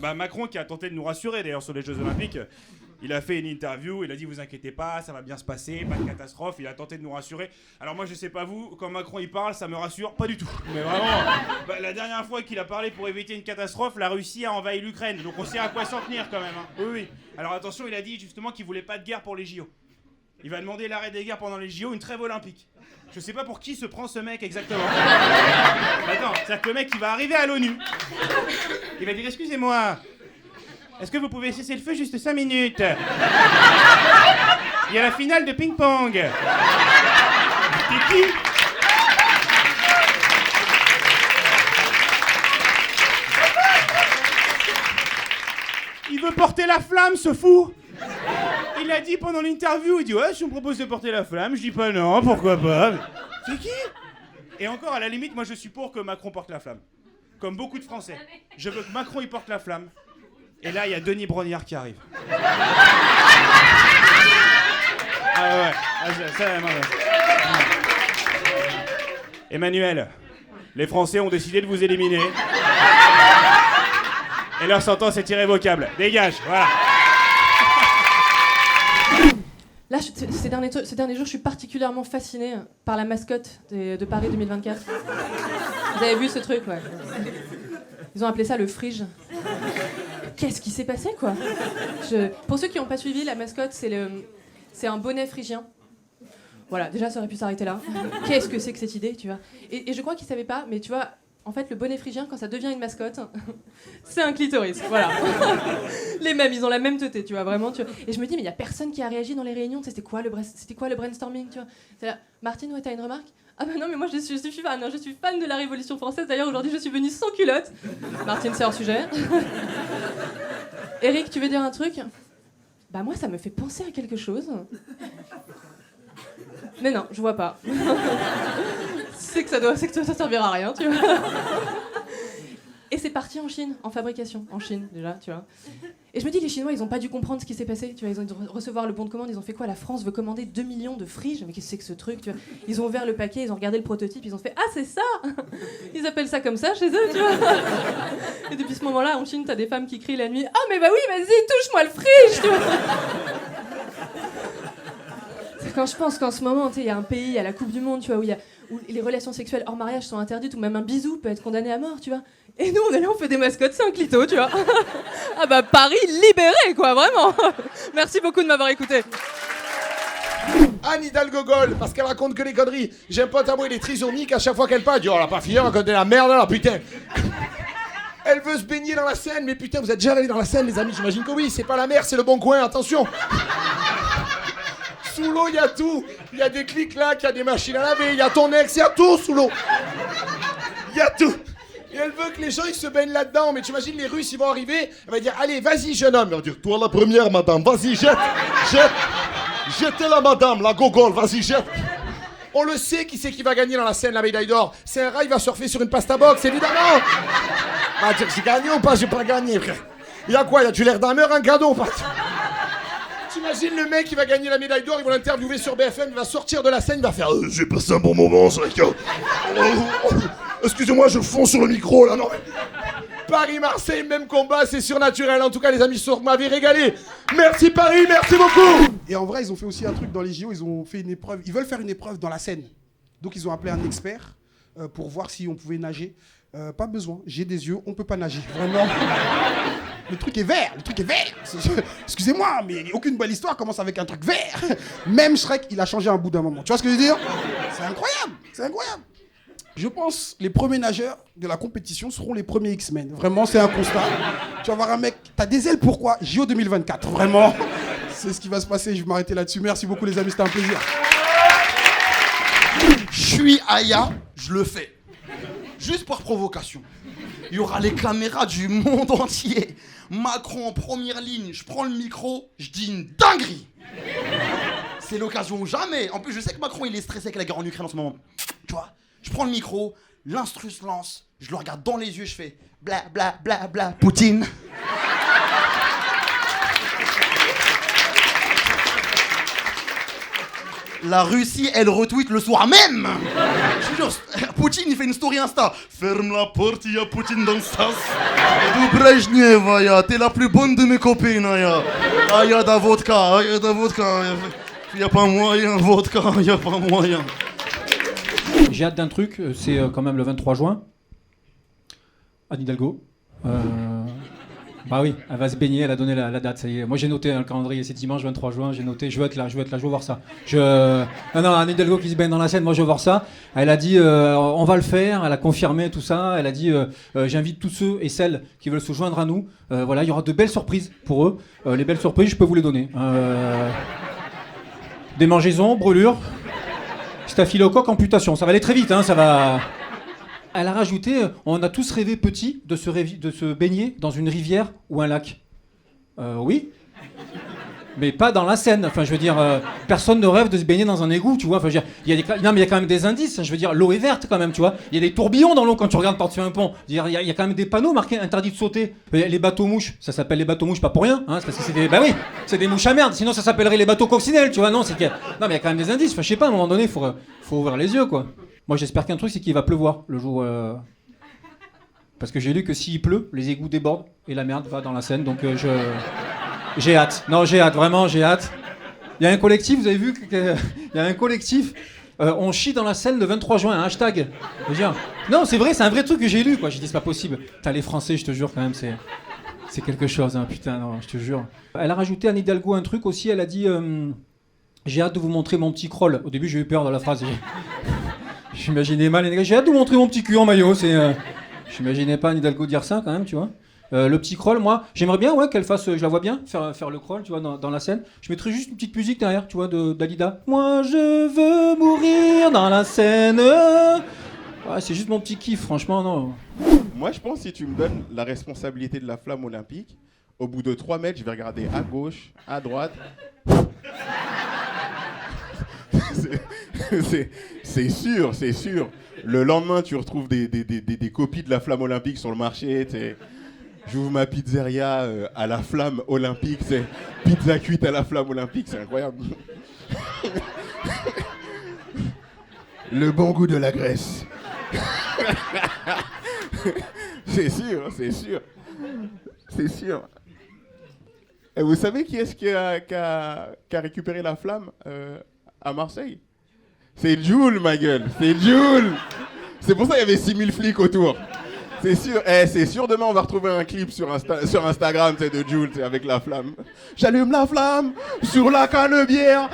Bah, Macron qui a tenté de nous rassurer d'ailleurs sur les Jeux Olympiques. Il a fait une interview, il a dit vous inquiétez pas, ça va bien se passer, pas de catastrophe, il a tenté de nous rassurer. Alors moi je sais pas vous, quand Macron il parle, ça me rassure pas du tout. Mais vraiment, la dernière fois qu'il a parlé pour éviter une catastrophe, la Russie a envahi l'Ukraine, donc on sait à quoi s'en tenir quand même. Hein. Oui, oui. Alors attention, il a dit justement qu'il voulait pas de guerre pour les JO. Il va demander l'arrêt des guerres pendant les JO, une trêve olympique. Je sais pas pour qui se prend ce mec exactement. Attends, c'est-à-dire que le mec il va arriver à l'ONU, il va dire excusez-moi, est-ce que vous pouvez cesser le feu juste 5 minutes? Il y a la finale de ping-pong. C'est qui? Il veut porter la flamme, ce fou. Il a dit pendant l'interview, il dit ouais, si on me propose de porter la flamme, je dis pas non, pourquoi pas. C'est qui? Et encore, à la limite, moi je suis pour que Macron porte la flamme. Comme beaucoup de Français. Je veux que Macron il porte la flamme. Et là, il y a Denis Brognard qui arrive. Ah ouais, Emmanuel, les Français ont décidé de vous éliminer. Et leur sentence est irrévocable. Dégage, voilà. Là, ces derniers jours, je suis particulièrement fascinée par la mascotte de Paris 2024. Vous avez vu ce truc, ouais. Ils ont appelé ça le frige. Qu'est-ce qui s'est passé, quoi? Pour ceux qui n'ont pas suivi, la mascotte, c'est un bonnet phrygien. Voilà, déjà, ça aurait pu s'arrêter là. Qu'est-ce que c'est que cette idée, tu vois? Et je crois qu'ils ne savaient pas, mais tu vois, en fait, le bonnet phrygien, quand ça devient une mascotte, c'est un clitoris, voilà. Les mêmes, ils ont la même teuté, tu vois, vraiment. Tu vois. Et je me dis, mais il n'y a personne qui a réagi dans les réunions. C'était quoi le brainstorming, tu vois? C'est là, Martine, ouais, t'as une remarque? Ah bah non, mais moi je suis fan, hein, je suis fan de la Révolution française. D'ailleurs, aujourd'hui, je suis venue sans culotte. Martine, c'est hors sujet. Eric, tu veux dire un truc? Bah moi, ça me fait penser à quelque chose. Mais non, je vois pas. c'est que ça servira à rien, tu vois. Et c'est parti en Chine, en fabrication, en Chine déjà, tu vois. Et je me dis, les Chinois, ils ont pas dû comprendre ce qui s'est passé, tu vois. Ils ont dû recevoir le bon de commande, ils ont fait quoi? La France veut commander 2 millions de friges, mais qu'est-ce que c'est que ce truc, tu vois. Ils ont ouvert le paquet, ils ont regardé le prototype, ils ont fait, ah c'est ça. Ils appellent ça comme ça chez eux, tu vois. Et depuis ce moment-là, en Chine, t'as des femmes qui crient la nuit, ah mais bah oui, vas-y, touche-moi le frige, tu vois. C'est quand je pense qu'en ce moment, tu sais, il y a un pays, il y a la Coupe du Monde, tu vois, où les relations sexuelles hors mariage sont interdites, ou même un bisou peut être condamné à mort, tu vois. Et nous, on est là, on fait des mascottes, c'est un clito, tu vois. Ah bah, Paris libéré, quoi, vraiment. Merci beaucoup de m'avoir écouté. Anne Hidalgo Gol, parce qu'elle raconte que des conneries. J'ai un pote à moi, il est trisomique, à chaque fois qu'elle parle, il dit, oh, elle a pas fini, on raconte de la merde, là, putain. Elle veut se baigner dans la Seine, mais putain, vous êtes déjà allés dans la Seine, les amis? J'imagine que oui, c'est pas la mer, c'est le bon coin, attention. Sous l'eau, il y a tout. Il y a des clics-clacs, il y a des machines à laver, il y a ton ex, il y a tout sous l'eau. Il y a tout. Et elle veut que les gens ils se baignent là-dedans. Mais tu imagines, les Russes, ils vont arriver. Elle va dire, allez, vas-y, jeune homme. Elle va dire, toi la première, madame. Vas-y, jette. Jetez la madame, la gogole. Vas-y, jette. On le sait, qui c'est qui va gagner dans la scène, la médaille d'or? C'est un rat, il va surfer sur une pasta box, évidemment. Va dire, j'ai gagné ou pas? J'ai pas gagné, frère. Il y a quoi? Il y a du l'air d'un meurtre, un cadeau ou pas? T'imagines le mec qui va gagner la médaille d'or, ils vont l'interviewer sur BFM, il va sortir de la scène, il va faire j'ai passé un bon moment, c'est vrai que... Excusez-moi, je fonds sur le micro, là, non mais... Paris-Marseille, même combat, c'est surnaturel. En tout cas, les amis, vous m'avez régalé. Merci Paris, merci beaucoup. Et en vrai, ils ont fait aussi un truc dans les JO, ils ont fait une épreuve, ils veulent faire une épreuve dans la Seine. Donc ils ont appelé un expert pour voir si on pouvait nager. Pas besoin, j'ai des yeux, on peut pas nager, vraiment. Le truc est vert. Excusez-moi, mais aucune belle histoire commence avec un truc vert. Même Shrek, il a changé un bout d'un moment. Tu vois ce que je veux dire? C'est incroyable. Je pense les premiers nageurs de la compétition seront les premiers X-Men. Vraiment, c'est un constat. Tu vas voir un mec, t'as des ailes pourquoi? JO 2024, vraiment. C'est ce qui va se passer, je vais m'arrêter là-dessus. Merci beaucoup les amis, c'était un plaisir. Je suis Aya, je le fais. Juste par provocation. Il y aura les caméras du monde entier. Macron en première ligne, je prends le micro, je dis une dinguerie. C'est l'occasion ou jamais. En plus, je sais que Macron, il est stressé avec la guerre en Ukraine en ce moment. Tu vois, je prends le micro, l'instru se lance, je le regarde dans les yeux, je fais bla bla bla bla, Poutine. La Russie, elle retweet le soir même. Je te jure, Poutine, il fait une story Insta. Ferme la porte, il y a Poutine dans le sas. Du Brejnev, ya, t'es la plus bonne de mes copines, ya. Ah, y a de la vodka, y a de la vodka. Y a pas moyen, vodka, y a pas moyen. J'ai hâte d'un truc, c'est quand même le 23 juin. Anne Hidalgo. Bah oui, elle va se baigner, elle a donné la date, ça y est. Moi j'ai noté le calendrier, c'est dimanche 23 juin, j'ai noté, je veux être là, je veux voir ça. Non, Anne Hidalgo qui se baigne dans la Seine, moi je veux voir ça. Elle a dit, on va le faire, elle a confirmé tout ça, elle a dit, j'invite tous ceux et celles qui veulent se joindre à nous. Voilà, il y aura de belles surprises pour eux. Les belles surprises, je peux vous les donner. Démangeaison, brûlure, staphylocoque, amputation, ça va aller très vite, hein, ça va... Elle a rajouté, on a tous rêvé petit de se baigner dans une rivière ou un lac. Oui, mais pas dans la Seine. Enfin, je veux dire, personne ne rêve de se baigner dans un égout, tu vois. Enfin, je veux dire, non, mais il y a quand même des indices. Je veux dire, l'eau est verte quand même, tu vois. Il y a des tourbillons dans l'eau quand tu regardes par-dessus un pont. Il y a quand même des panneaux marqués interdit de sauter. Les bateaux mouches, ça s'appelle les bateaux mouches pas pour rien, hein. C'est parce que c'est des, bah oui, c'est des mouches à merde. Sinon, ça s'appellerait les bateaux coccinelles, tu vois. Non, non, mais il y a quand même des indices. Enfin, je sais pas, à un moment donné, faut ouvrir les yeux, quoi. Moi, j'espère qu'un truc, c'est qu'il va pleuvoir le jour. Parce que j'ai lu que s'il pleut, les égouts débordent et la merde va dans la Seine. Donc, j'ai hâte. Non, j'ai hâte, vraiment, j'ai hâte. Il y a un collectif, vous avez vu il y a un collectif. On chie dans la Seine le 23 juin, un hashtag. Je veux dire, non, c'est vrai, c'est un vrai truc que j'ai lu, quoi. J'ai dit, c'est pas possible. T'as les Français, je te jure, quand même, c'est quelque chose, hein, putain, non, je te jure. Elle a rajouté à Anne Hidalgo un truc aussi, elle a dit j'ai hâte de vous montrer mon petit crawl. Au début, j'ai eu peur de la phrase. J'imaginais mal, les gars, j'ai hâte de vous montrer mon petit cul en maillot. J'imaginais pas Anne Hidalgo dire ça, quand même, tu vois. Le petit crawl, moi, j'aimerais bien qu'elle fasse, je la vois bien, faire le crawl, tu vois, dans la scène. Je mettrais juste une petite musique derrière, tu vois, de Dalida. Moi, je veux mourir dans la Seine. Ouais, c'est juste mon petit kiff, franchement, non. Moi, je pense que si tu me donnes la responsabilité de la flamme olympique, au bout de 3 mètres, je vais regarder à gauche, à droite. C'est sûr, c'est sûr. Le lendemain, tu retrouves des copies de la flamme olympique sur le marché. J'ouvre ma pizzeria à la flamme olympique. C'est pizza cuite à la flamme olympique, c'est incroyable. Le bon goût de la graisse. C'est sûr, c'est sûr. C'est sûr. Et vous savez qui est-ce qui a récupéré la flamme à Marseille? C'est Jules, ma gueule. C'est Jules. C'est pour ça qu'il y avait 6000 flics autour. C'est sûr. C'est sûr, demain, on va retrouver un clip sur Instagram de Jules avec la flamme. J'allume la flamme sur la canne bière.